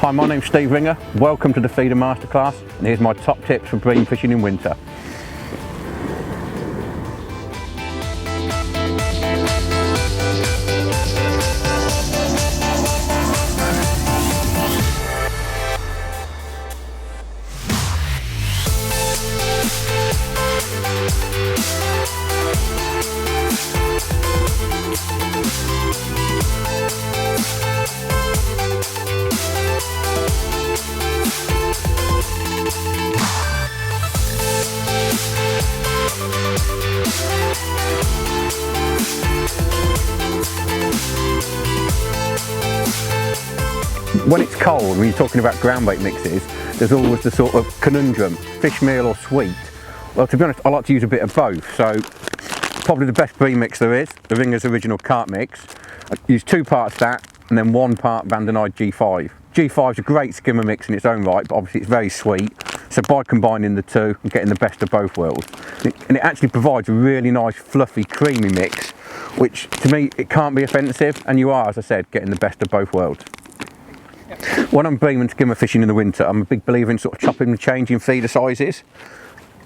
Hi, my name's Steve Ringer. Welcome to the Feeder Masterclass, and here's my top tips for bream fishing in winter. When it's cold, when you're talking about ground bait mixes, there's always the sort of conundrum, fish meal or sweet. Well, to be honest, I like to use a bit of both, so probably the best bream mix there is, the Ringer's original carp mix. I use 2 parts that, and then 1 part Vandenide G5. G5 is a great skimmer mix in its own right, but obviously it's very sweet, so by combining the two, I'm getting the best of both worlds. And it actually provides a really nice, fluffy, creamy mix, which to me, it can't be offensive, and you are, as I said, getting the best of both worlds. When I'm bream and skimmer fishing in the winter, I'm a big believer in sort of chopping and changing feeder sizes.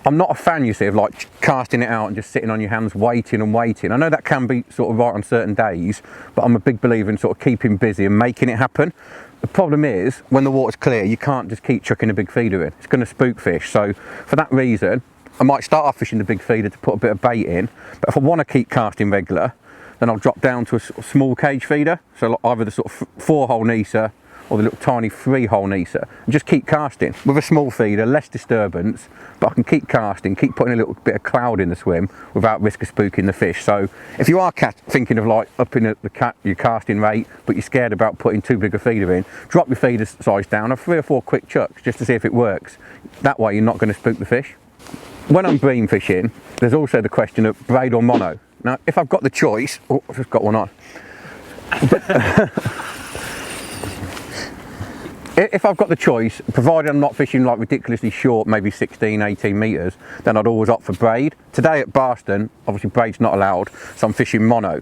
I'm not a fan, you see, of like casting it out and just sitting on your hands waiting and waiting. I know that can be sort of right on certain days, but I'm a big believer in sort of keeping busy and making it happen. The problem is, when the water's clear, you can't just keep chucking a big feeder in. It's going to spook fish. So for that reason, I might start off fishing the big feeder to put a bit of bait in, but if I want to keep casting regular, then I'll drop down to a sort of small cage feeder. So like either the sort of 4-hole Nisa or the little tiny 3-hole Nisa, and just keep casting. With a small feeder, less disturbance, but I can keep casting, keep putting a little bit of cloud in the swim without risk of spooking the fish. So if you are thinking of like upping your casting rate, but you're scared about putting too big a feeder in, drop your feeder size down, have 3 or 4 quick chucks just to see if it works. That way you're not going to spook the fish. When I'm bream fishing, there's also the question of braid or mono. Now, if I've got the choice, oh, I've just got one on. If I've got the choice, provided I'm not fishing like ridiculously short, maybe 16, 18 metres, then I'd always opt for braid. Today at Barston, obviously braid's not allowed, so I'm fishing mono.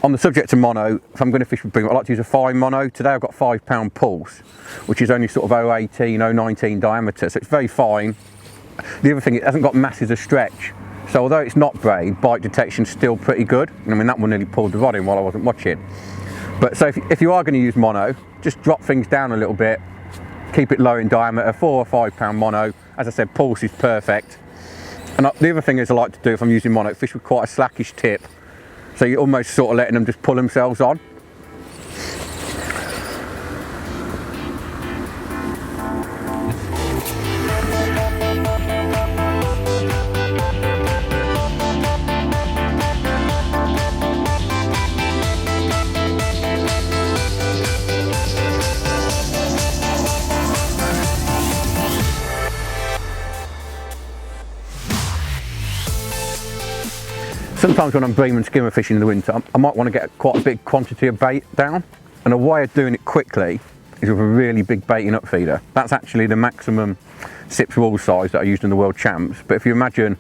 On the subject of mono, if I'm going to fish with bream, I like to use a fine mono. Today I've got 5-pound pulse, which is only sort of 0.18, 0.19 diameter, so it's very fine. The other thing, it hasn't got masses of stretch. So although it's not braid, bite detection's still pretty good. I mean, that one nearly pulled the rod in while I wasn't watching. But so if you are going to use mono, just drop things down a little bit, keep it low in diameter, 4 or 5-pound mono. As I said, pulse is perfect. And the other thing is I like to do if I'm using mono, fish with quite a slackish tip. So you're almost sort of letting them just pull themselves on. Sometimes when I'm bream and skimmer fishing in the winter, I might want to get quite a big quantity of bait down. And a way of doing it quickly is with a really big baiting up feeder. That's actually the maximum Sips rule size that I used in the World Champs. But if you imagine,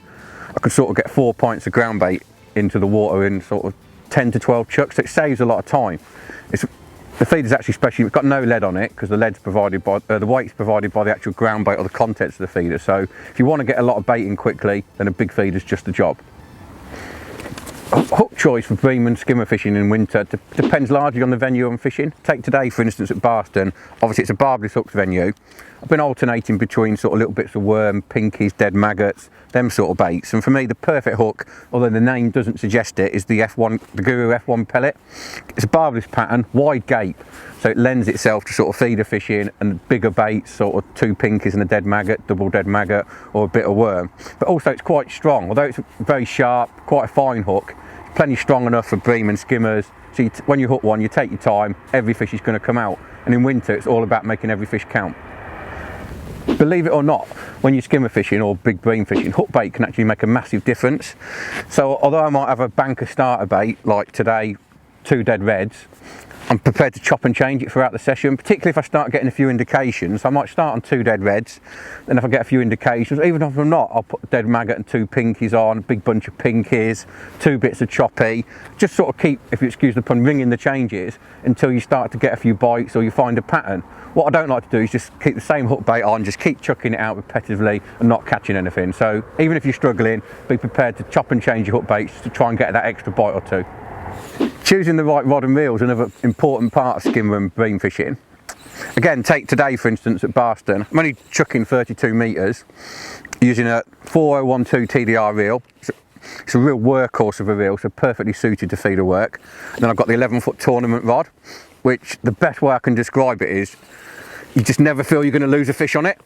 I could sort of get 4 pints of ground bait into the water in sort of 10 to 12 chucks, so it saves a lot of time. The feeder's actually special, it's got no lead on it because the lead's provided by, the weight's provided by the actual ground bait or the contents of the feeder. So if you want to get a lot of bait in quickly, then a big feeder's just the job. Hook choice for bream and skimmer fishing in winter depends largely on the venue I'm fishing. Take today, for instance, at Barston. Obviously, it's a barbless hooks venue. I've been alternating between sort of little bits of worm, pinkies, dead maggots, them sort of baits. And for me, the perfect hook, although the name doesn't suggest it, is the Guru F1 pellet. It's a barbless pattern, wide gape, so it lends itself to sort of feeder fishing and bigger baits, sort of 2 pinkies and a dead maggot, double dead maggot, or a bit of worm. But also, it's quite strong. Although it's very sharp, quite a fine hook, plenty strong enough for bream and skimmers. So when you hook one, you take your time, every fish is going to come out. And in winter, it's all about making every fish count. Believe it or not, when you're skimmer fishing or big bream fishing, hook bait can actually make a massive difference. So although I might have a banker starter bait, like today, 2 dead reds, I'm prepared to chop and change it throughout the session, particularly if I start getting a few indications. I might start on 2 dead reds, then if I get a few indications, even if I'm not, I'll put a dead maggot and 2 pinkies on, a big bunch of pinkies, 2 bits of choppy, just sort of keep, if you excuse the pun, ringing the changes until you start to get a few bites or you find a pattern. What I don't like to do is just keep the same hook bait on, just keep chucking it out repetitively and not catching anything. So even if you're struggling, be prepared to chop and change your hook baits to try and get that extra bite or 2. Choosing the right rod and reel is another important part of skimmer and bream fishing. Again, take today for instance at Barston. I'm only chucking 32 metres using a 4012 TDR reel. It's a real workhorse of a reel, so perfectly suited to feeder work. And then I've got the 11-foot tournament rod, which the best way I can describe it is you just never feel you're going to lose a fish on it.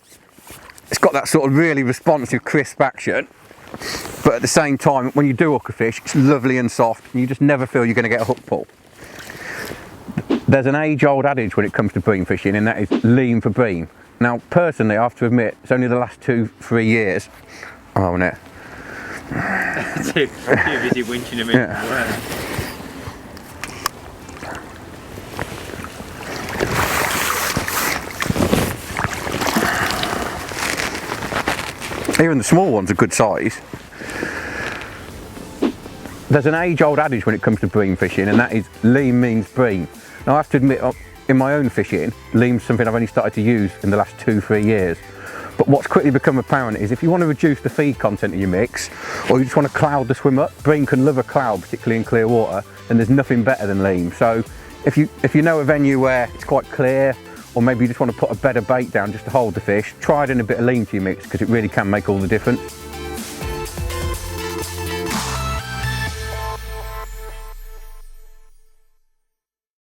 It's got that sort of really responsive, crisp action. But at the same time, when you do hook a fish, it's lovely and soft, and you just never feel you're going to get a hook pull. There's an age-old adage when it comes to bream fishing, and that is lean for bream. Now, personally, I have to admit, it's only the last 2-3 years. Oh, no. Too busy winching them in. Yeah. Even the small ones are good size. There's an age-old adage when it comes to bream fishing, and that is lean means bream. Now I have to admit, in my own fishing, lean's something I've only started to use in the last 2-3 years. But what's quickly become apparent is if you want to reduce the feed content of your mix, or you just want to cloud the swim up, bream can love a cloud, particularly in clear water, and there's nothing better than lean. So if you know a venue where it's quite clear, or maybe you just want to put a better bait down just to hold the fish, try adding a bit of lean to your mix because it really can make all the difference.